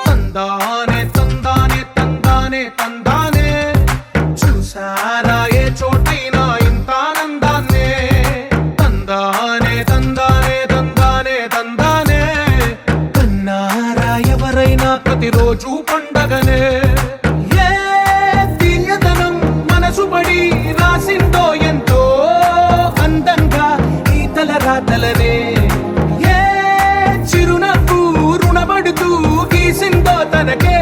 తందానే తందానే తందానే తందానే చూసారా ఏ చోటైనా ఇంత ఆనందాన్నే తందానే తందానే తందానే తందానే కన్నారా ఎవరైనా ప్రతిరోజు పండగనే ఏ తీయదనం మనసు పడి రాసిందో ఎంతో అందంగా ఈ తలరాతలనే ఏ చిరునవ్వు రుణపడుతూ గీసిందో తనకే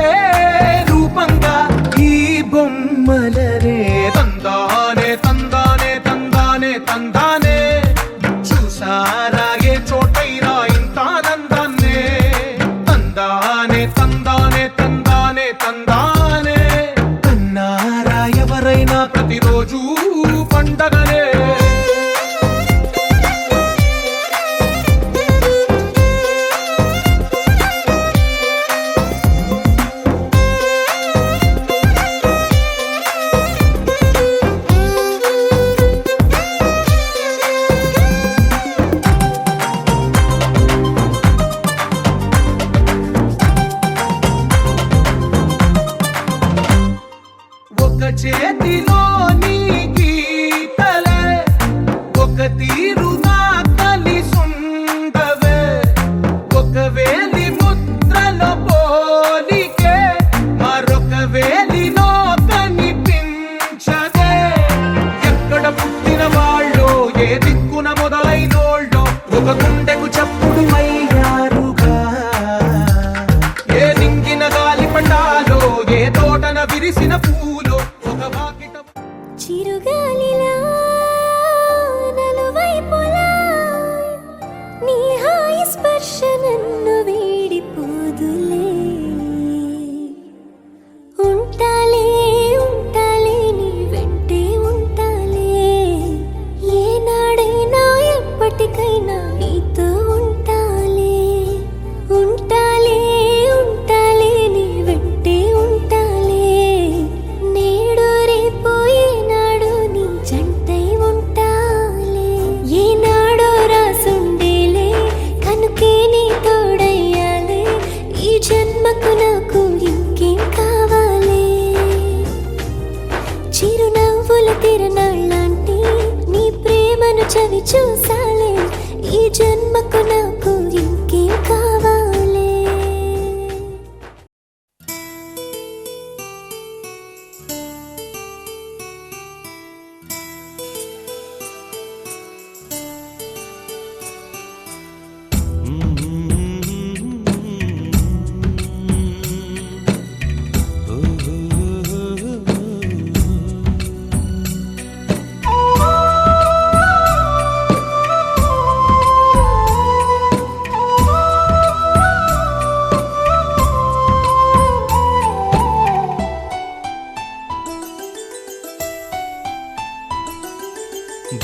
రూపంగా ఈ బొమ్మలనే తందానే తందానే తందానే తందానే చూసారా ఏ చోటైనా ఇంత ఆనందాన్నే తందానే తందానే తందానే తందానే కన్నారా ఎవరైనా ప్రతిరోజు పండగనే చేతిలో నీ గీతలే ఒక తీరుగా కలిసుండవే ఒక వేలి ముద్రలో పోలికే మరొక వేలిలో కనిపించదే ఎక్కడ పుట్టిన వాళ్ళో ఏ దిక్కున మొదలైనోళ్ళో ఒక గుండెకు చప్పుడు అయ్యారుగా ఏ నింగిన గాలి పండాలో ఏ తోటన విరిసిన పూలో చిరుగాలిలా నలువైపులా నీ హాయి స్పర్శ నన్ను వీడిపోదులే ఉంటాలే చూసాలే ఈ జన్మకు నాకు ఇంకేం కావాలే.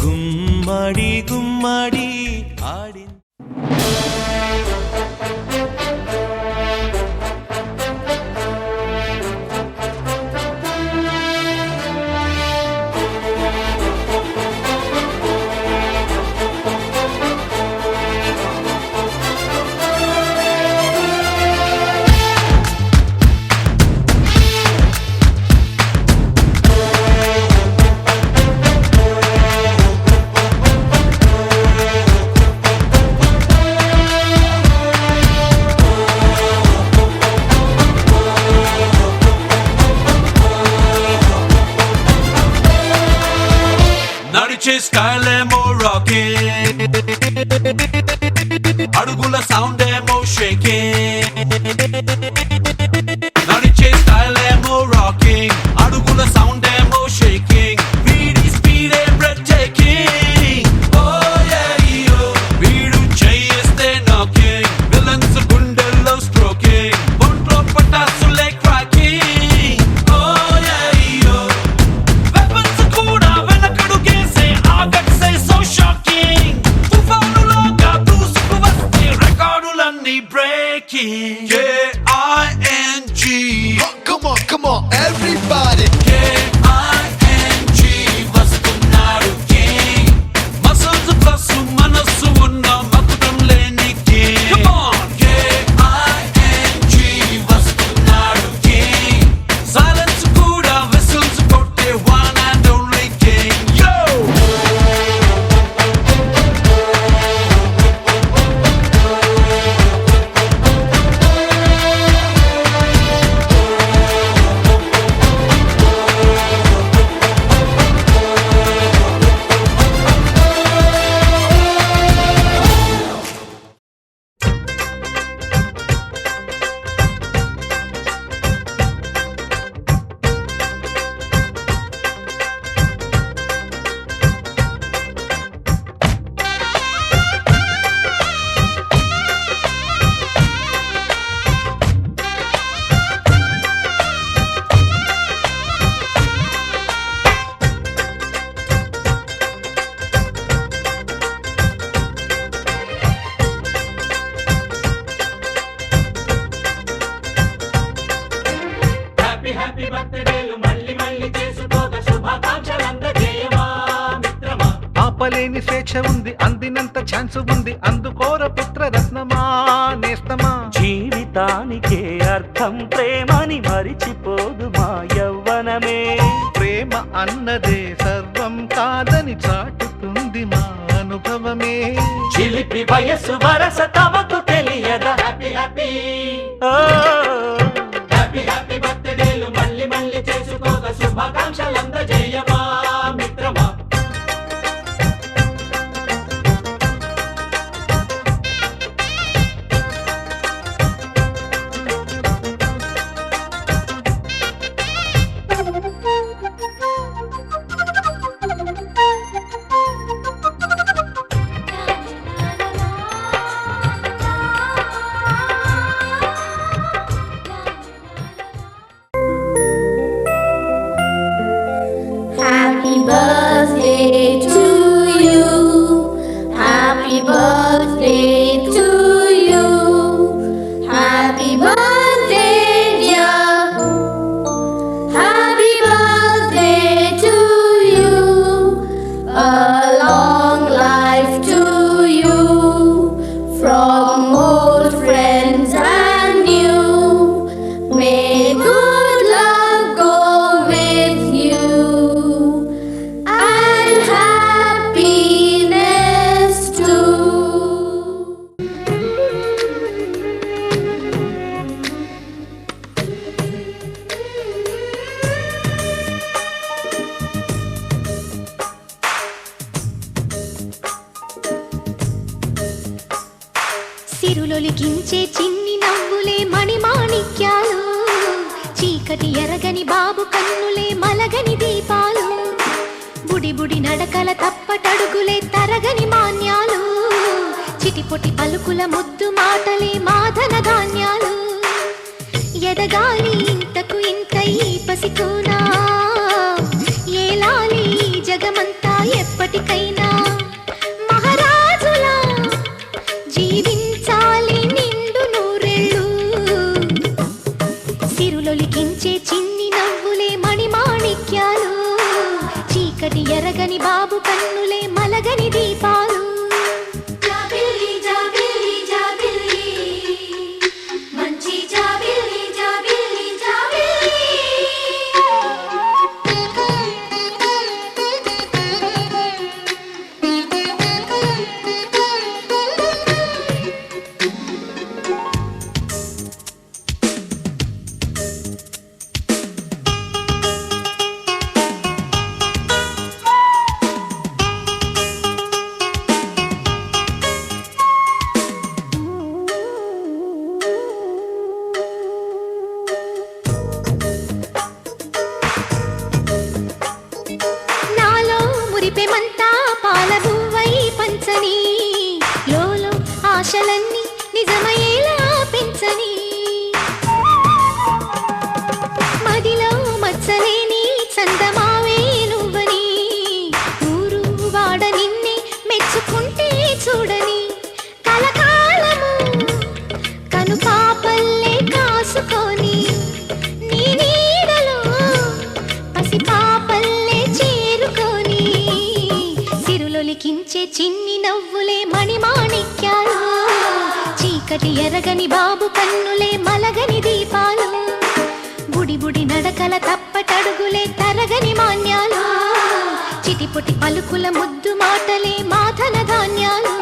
గుమ్మడి గుమ్మడి ఆడి స్టైల్ ఏమో రాకింగ్, అడుగుల సౌండ్ ఏమో షేకింగ్. నడిచే స్టైల్ ఏమో రాకింగ్, అడుగుల సౌండ్ ఏమో షేకింగ్. వీడి స్పీడ్ ఏ బ్రెత్ టేకింగ్. ఓ యో వీడు చేస్తే నాకింగ్, విలన్స్ గుండెల్లో స్ట్రోకింగ్, ఒంట్లో పటాసులే క్రాకింగ్. ఓ యో వెపన్స్ కూడా వెనకడుగేసే ఆగట్సే సో షాకింగ్. తుఫానులాగా దూసుకు వస్తే రికార్డులన్నీ breaking. K-I-N-G. Come on, everybody. K-I-N-G వస్తున్నాడు king. Muscles plus మనస్సు ఉన్న మకుటం లేని king. Come on. K-I-N-G వస్తున్నాడు king. Silence కూడా whistles కొట్టే one and only king. Yo! Happy బర్త్డేలు మళ్ళీ మళ్ళీ చేసుకోక శుభాకాంక్షలందజేయమా మిత్రమా. ఆపలేని స్వేచ్ఛ ఉంది, అందినంత ఛాన్స్ ఉంది, అందుకోర పుత్ర రత్నమా నేస్తమా. జీవితానికే అర్థం ప్రేమని మరిచిపోదు మా యవ్వనమే. ప్రేమ అన్నదే సర్వం కాదని చాటుతుంది మా అనుభవమే. చిలిపి వయసు వరస తమకు తెలియదా. హ్యాపీ హ్యాపీ ఓ, హ్యాపీ హ్యాపీ బర్త్డేలు మళ్ళీ మళ్ళీ చేసుకోక శుభాకాంక్షలందజేయమా మిత్రమా. Happy birthday to you. Happy birthday to you. Happy birthday, dear. Happy birthday to you. A long life to you. From old friends and new. May good luck go with you. సిరులొలికించే చిన్ని నవ్వులే మణిమాణిక్యాలు, చీకటి ఎరగని బాబు కన్నులే మలగని దీపాలు, బుడి బుడి నడకల తప్పటడుగులే తరగని మాన్యాలు, చిటిపొటి పలుకుల ముద్దు మాటలే మాధన ధాన్యాలు, ఎదగాలి ఇంతకు ఇంత ఈ పసికోనా, ఏలాలి జగమంతా ఎప్పటికైనా, మహారాజులా జీవించాలి నిండు నూరేళ్ళు, సిరులొలికించే చిన్ని నవ్వులే మణిమాణిక్యాలు, చీకటి ఎరగని బాబు కన్నులే మలగని దీపాలు. జాబిల్లి జాబిల్లి జాబిల్లి మంచి జాబిల్లి జాబిల్లి జాబిల్లి. నాలో మురిపెమంతా పాలబువ్వై పంచని, లోలో ఆశలన్నీ నిజమయ్యేలా పెంచని, మదిలో మచ్చలేని చందమావే నువ్వని, ఊరు వాడ నిన్నే మెచ్చుకుంటే చూడని, కలకాలము కను పాపల్లే కాసుకొని, నీ నీడలో పసి పాపల్లే చేరుకొని, సిరులొలికించే చిన్ని నవ్వులే మణిమాణిక్యాలు, చీకటి ఎరగని బాబు కన్నులే మలగని దీపాలు, బుడి బుడి నడకల తప్పటడుగులే తరగని మాన్యాలు, చిటిపొటి పలుకుల ముద్దు మాటలే మాధన ధాన్యాలు.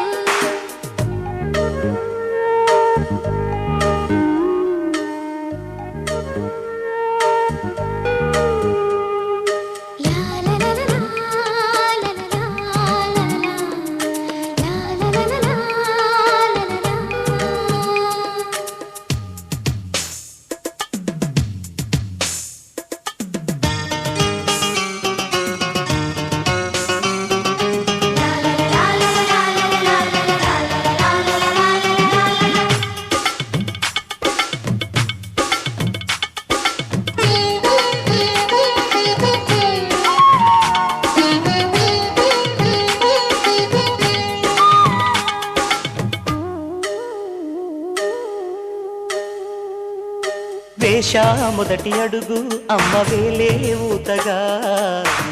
వేశా మొదటి అడుగు అమ్మ వేలే ఊతగా,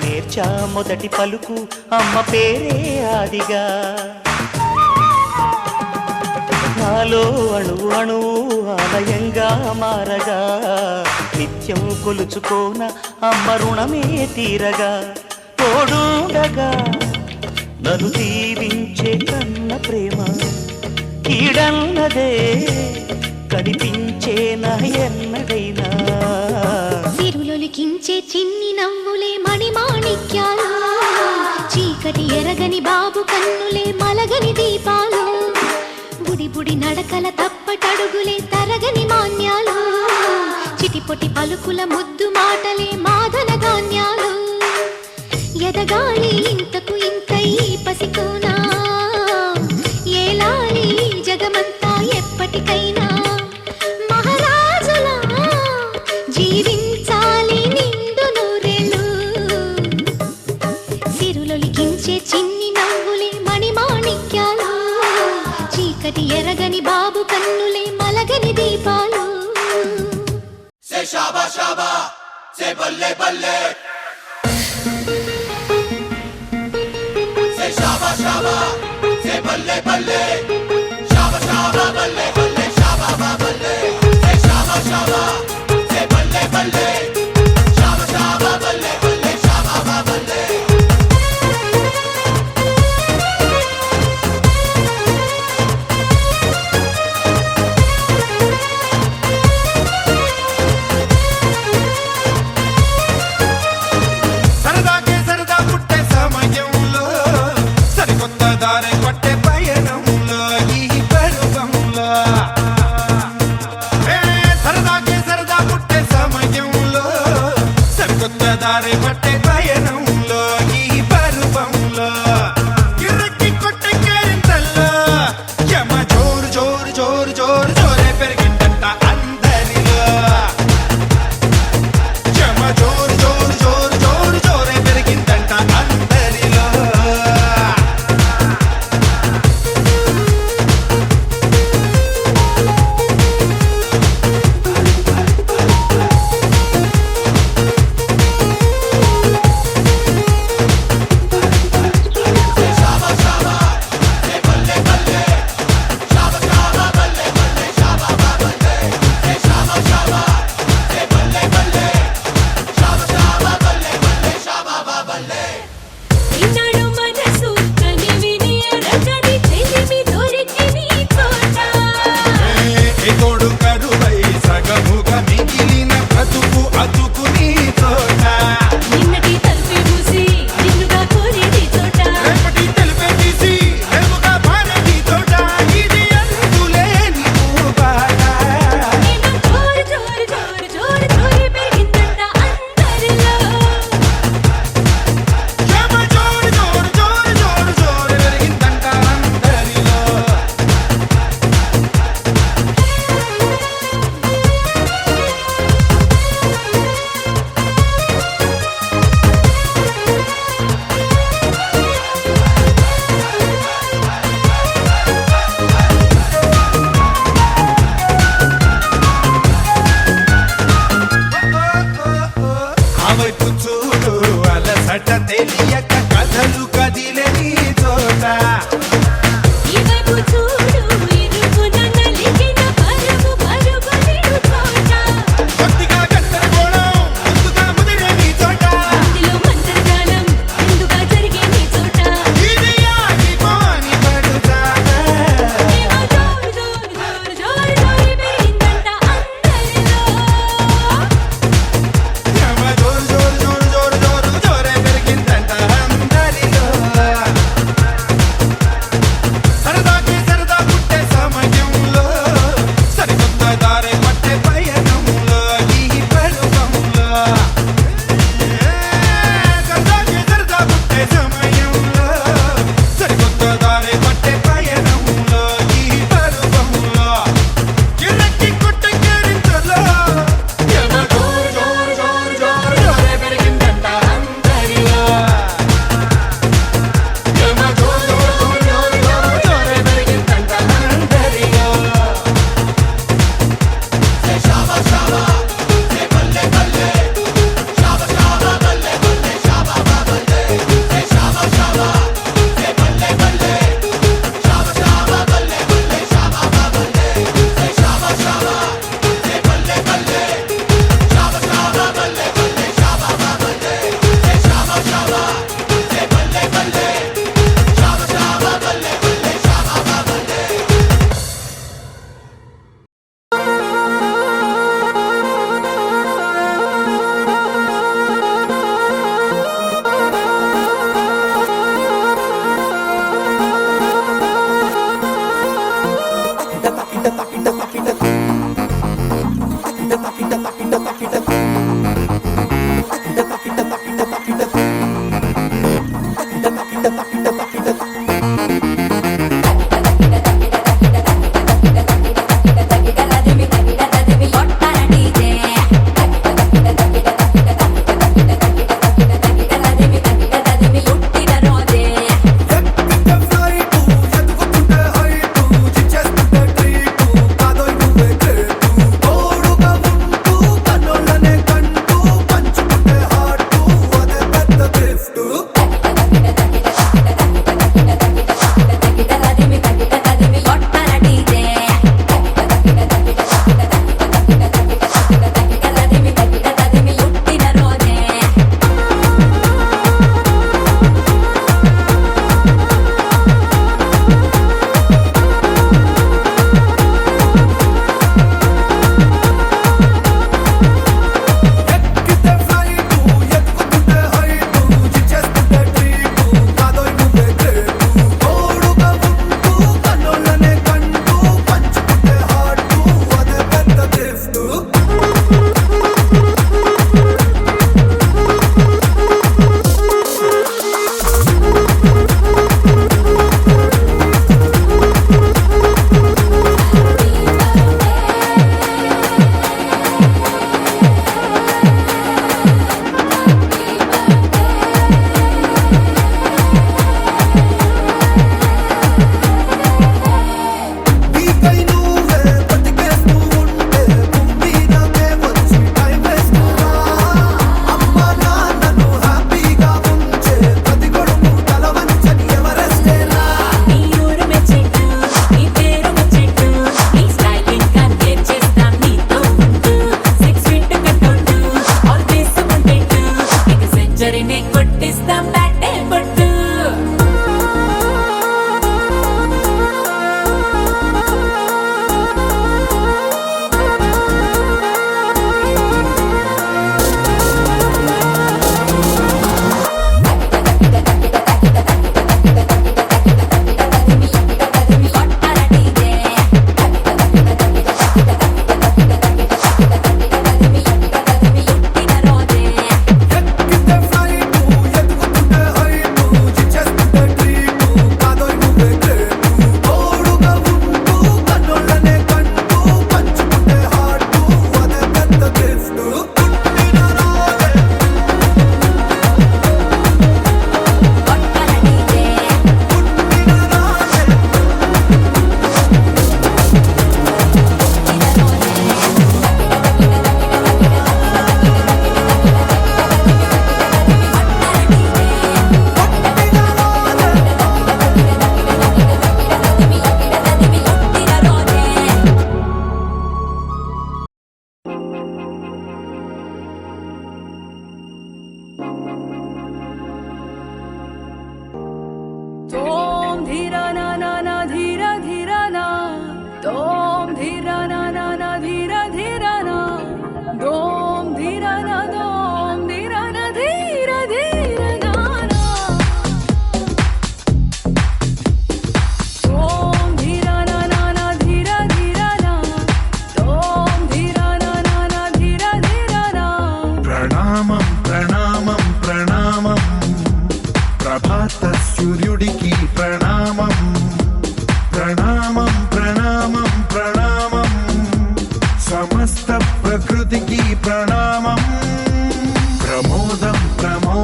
నేర్చా మొదటి పలుకు అమ్మ పేరే ఆదిగా, నాలో అణువు అణువు ఆలయంగా మారగా, నిత్యం కొలుచుకోన అమ్మ రుణమే తీరగా, తోడుండగా నన్ను దీవించే కన్న ప్రేమ కీడన్నదే కనిపించేనా ఎన్నడైనా, సిరులొలికించే చిన్ని నవ్వులే మణిమాణిక్యాలు, చీకటి ఎరగని బాబు కన్నులే మలగని దీపాలు, బుడి బుడి నడకల తప్పటడుగులే తరగని మాన్యాలు, చిటిపొటి పలుకుల ముద్దు మాటలే మాధన ధాన్యాలు, ఎదగాలి ఇంతకు ఇంత ఈ పసికోనా, ఏలాలి జగమంతా ఎప్పటికైనా, మహారాజులా జీవించాలి నిండు నూరేళ్ళు, సిరులొలికించే చిన్ని నవ్వులే మణిమాణిక్యాలు, చీకటి ఎరగని బాబు కన్నులే మలగని దీపాలు. సే షాబా షాబా సే బల్లే బల్లే, సే షాబా షాబా సే బల్లే బల్లే, షాబా షాబా బల్లే బల్లే షాబా బల్లే, సే షాబా షాబా సే బల్లే బల్లే, షాబా షాబా బల్లే బల్లే షాబా బల్లే. సరదాకే సరదా పుట్టే సమయంలో సరికొత్త దారి పట్టే పయనంలో దారి పట్టే పయనంలో ఈ పరువంలో కిరక్కి కొట్టే కేరింతల్లో యమ జోరు జోరు జోరు జోరు జోరే పెరిగిందంట అందరిలో యమ జోరు జోరు జోరు జోరు జోరే పెరిగిందంట అందరిలో ఈనాడు మనసు కనివిని ఎరగని చెలిమి దొరికి నీ తోట ఏ తోడు కరువై సగముగా మిగిలిన బ్రతుకు అతుకుని చోట నిన్నటి తలుపే మూసి నిన్నుగా కోరేది చోట రేపటి తెలిపే తీసి రేపుగా మారేది చోట ఇది అందులేని ఊబాట నేను జోరు జోరు జోరు జోరు జోరు పెరిగిందంట అందరిలో యమ జోరు జోరు జోరు జోరు జోరు పెరిగిందంట అందరిలో అవైపు చూడు అలసట తెలియక కథలు కదిలేని చోట ఈ వైపు చూడు ఇరుకున నలిగిన పరుగు పరుగు నీడు చోట కొద్దిగా గందరగోళం ముందుగా ముదిరేని చోట ఇందులో మంత్రజాలం ముందుగా జరిగే నీ చోట ఇది ఆగిపోని పడుతాట ఏమో జోరు జోరు జోరు జోరు జోరు పెరిగిందంట అందరిలో యమ జోరు జోరు జోరు జోరు జోరు జోరే పెరిగిందంట అందరిలో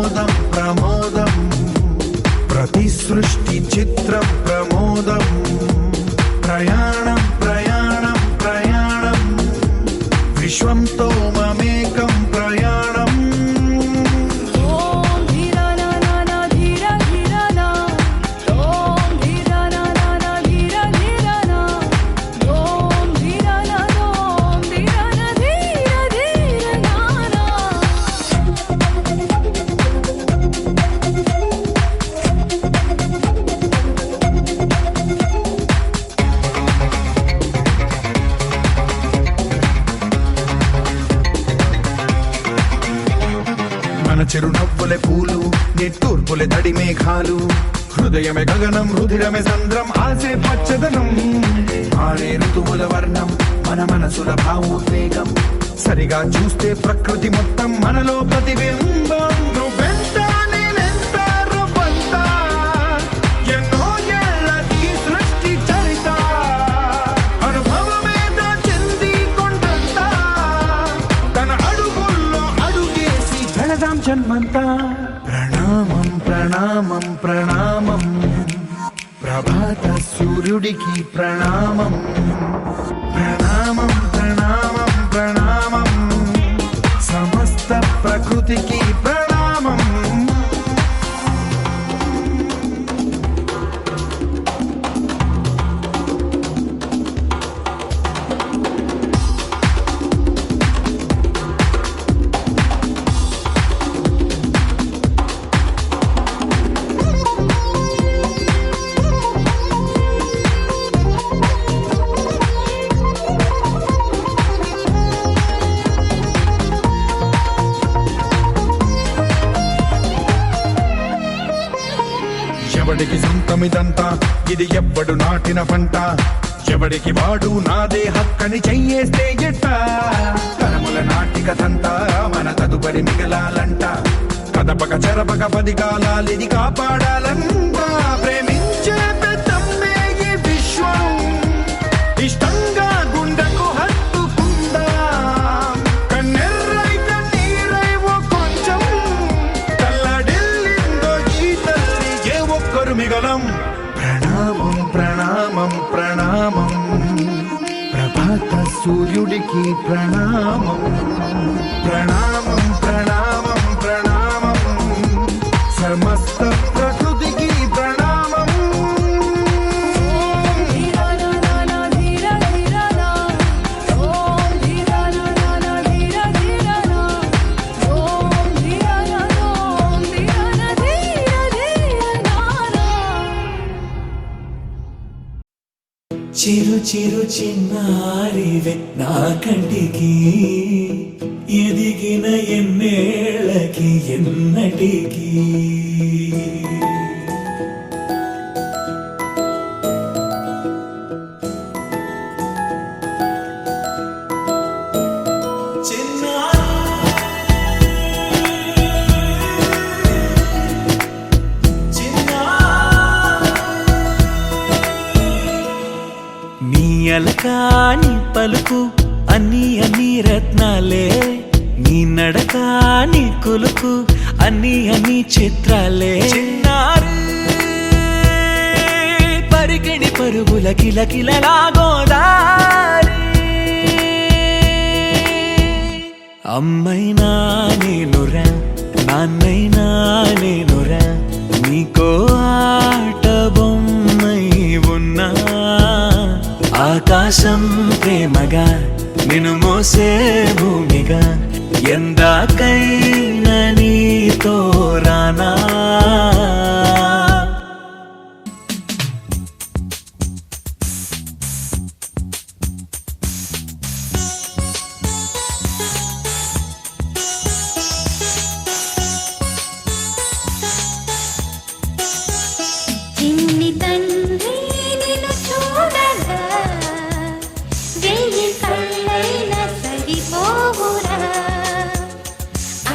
ప్రమోదం ప్రమోదం ప్రతి సృష్టి చిత్రం ప్రమోదం ప్రయాణం ప్రయాణం ప్రయాణం విశ్వంతో మమేకం ప్రయాణం ఓం ధీరానా నానా ధీర ధీరానా ఓం ధీరానా నానా ధీర ధీరానా ఓం ధీరానా ధీర ధీరనానా మన చిరునవ్వులే పూలు నిట్టూర్పులే తడి మేఘాలు హృదయమే గగనం రుధిరమే సంద్రం ఆసే పచ్చదనం మారే ఋతువుల వర్ణం మన మనసుల భావోద్వేగం సరిగా చూస్తే ప్రకృతి మొత్తం మనలో ప్రతిబింబం నువ్వెంత నేనెంత రూపంత ఎన్నో ఏళ్ళకి సృష్టి చరిత అనుభవమేద చెంది కొండంత తన అడుగుల్లో అడుగేసి వెళదాం జన్మంతా ప్రణామం ప్రణామం ప్రణామం ప్రభాత సూర్యుడికి ప్రణామం ప్రణామం ప్రణామం ప్రణామం సమస్త ప్రకృతికి ప్రణామం ఎవడికి సొంతమిదంతా ఇది ఎవ్వడు నాటిన పంట ఎవడికి వాడు నాదే హక్కని చెయ్యేస్తే ఎట్ట తరముల నాటికతంతా మన తదుపరి మిగలాలంట కదపక చెరపక 10 కాలాలిది కాపాడాలంట ప్రేమించే పెద్దమ్మే ఈ విశ్వం ఇష్టంగా గుండెకు హత్తుకుందా కన్నెర్రై కన్నీరై ఓ కొంచెం తల్లడిల్లిందో ఈ తల్లి ఏ ఒక్కరు మిగలం ప్రణామం ప్రణామం ప్రణామం ప్రభాత సూర్యుడికి ప్రణామం ప్రణామం ప్రణామం ప్రణామం సమస్త ప్రకృతికి ప్రణామం ఓం ధీరానా నానా ధీర ధీరానా ఓం ధీరానా నానా ధీర ధీరానా ఓం ధీరానా ధీర ధీరనానా చిరు చిరు చిన్నారివే నా కంటికి ఎదిగిన ఎన్నేళ్ళకి ఎన్నటికి నీ అలకాని పలుకు అన్ని అన్ని రత్నాలే నీ నడక నీ కులుకు అన్ని అన్ని చిత్రాలే చిన్నారు పరికిణి పరుగుల కిలకిలలాగోదారి అమ్మైనా నేనురా నాన్నైనా నేనురా నీకో ఆట బొమ్మై ఉన్నా ఆకాశం ప్రేమగా నిన్ను మోసే భూమిగా ఎందాకైనా నీతో రానా చిన్ని తండ్రి నిన్ను చూడగా వెయ్యి కళ్ళైన సరిపోవురా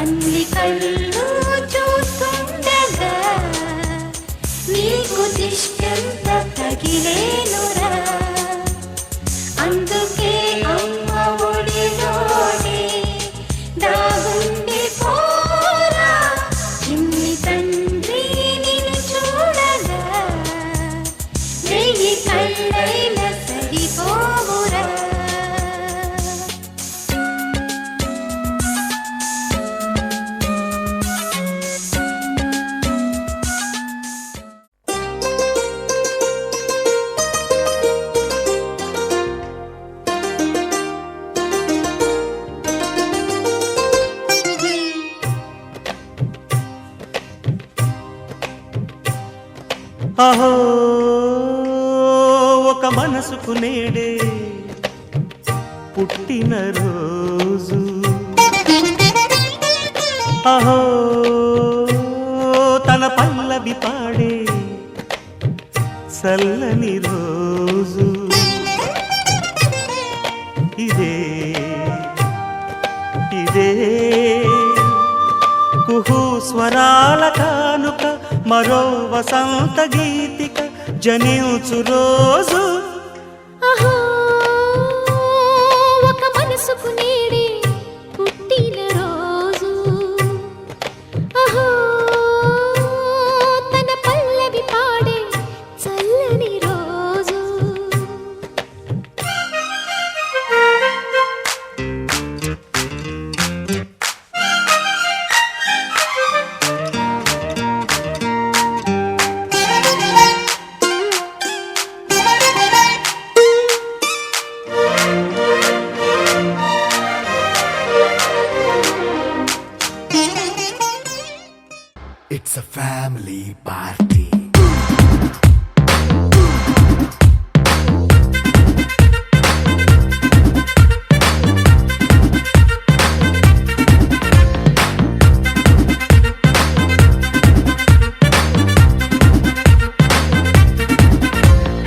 అన్ని కళ్ళు చూస్తుండగా నీకు దిష్టంత తగిలేనురా అందుకే అమ్మ ఒడిలోనే దాగుండి పోరా చిన్న అహో ఒక మనసుకు నేడే పుట్టిన రోజు అహో తన పల్లవి పాడే చల్లని రోజు ఇదే ఇదే కుహు స్వరాల కానుక మరో వసంత గీతిక జనించు రోజు అహో ఒక మనసుకు నేడే పుట్టిన రోజు అహో తన పల్లవి పాడే చల్లని రోజు It's a family party.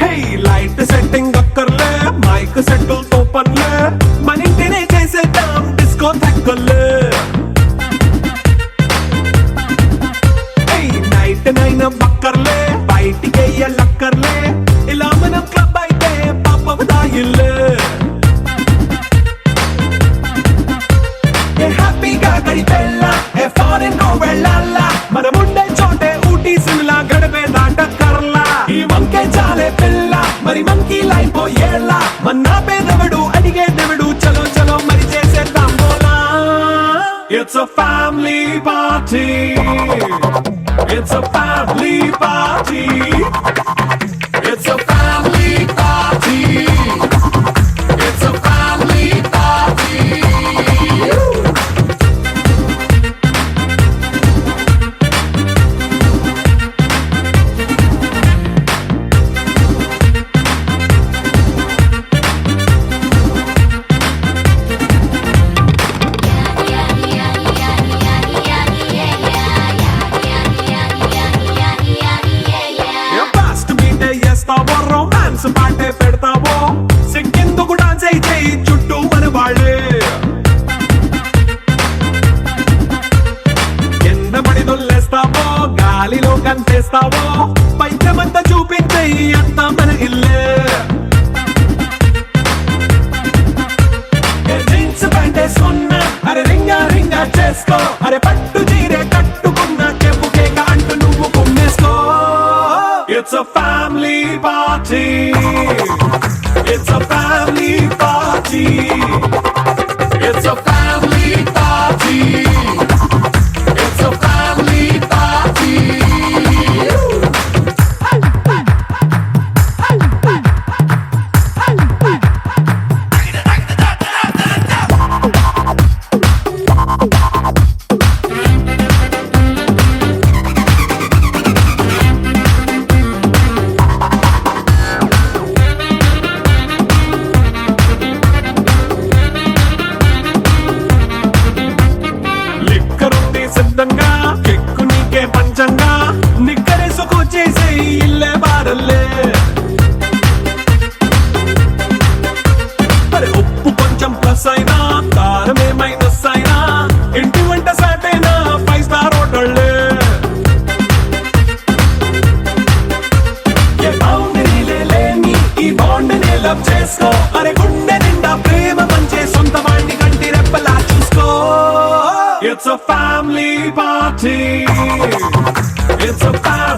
Hey, light setting అక్కర్లే మైక్ సెట్టుల్ తో పనులే మన ఇంటినే చేసేద్దాం డిస్కో థక్కర్లే నైట్ నైన్ బక్కర్లే బయటికి లక్కర్లే ఇలా మనం క్లబ్ అయితే పాపదాయిల్లే హ్యాపీగా గడిపెళ్ళ ఏ ఫారెన్ వెళ్ళాల మనం ఉండే చోటే ఊటీ సిమ్లా గడిపే దాటక్కర్లా ఈ వంకే చాలే పిల్ల మరి మంకీ లైఫ్ ఏళ్ళ మన్నా పేదవడు అడిగేదెవడు చలో చలో మరి చేసేద్దాం బోలా It's a family party. It's a family party. It's a family party. It's a family party. Romance పాటే పెడతావో సిక్కిందుకు డాన్స్ అయితే చుట్టూ మన వాళ్ళే కింద పడి దొల్లేస్తావో గాలిలో కంటేస్తావో పైచమంతా చూపించే అంతా మన ఇల్లే జీన్స్ ప్యాంట్ వేసుకున్నా అరే రింగా రింగా చేసుకో అరే పట్టు చీరే కట్టుకున్నా చెప్పు కేక అంటూ నువ్వు కుమ్మేసుకో It's a family party. It's a family party. It's a family party. It's a family party. కెక్కు నీకే పంచంగా నిక్కరేసుకు చేసే ఇల్లే బారల్లే మరి ఉప్పు కొంచెం ప్లస్ అయినా కారమే మైనస్ అయినా ఇంటి వంట సాటైనా 5 స్టార్ హోటళ్ళే ఏ బౌండరీలే లేని ఈ బాండ్ నే లవ్ చేసుకో అరే గుండె నిండా ప్రేమ మంచే సొంత వాణ్ణి కంటి రెప్పలా చూసుకో It's a family party. It's a family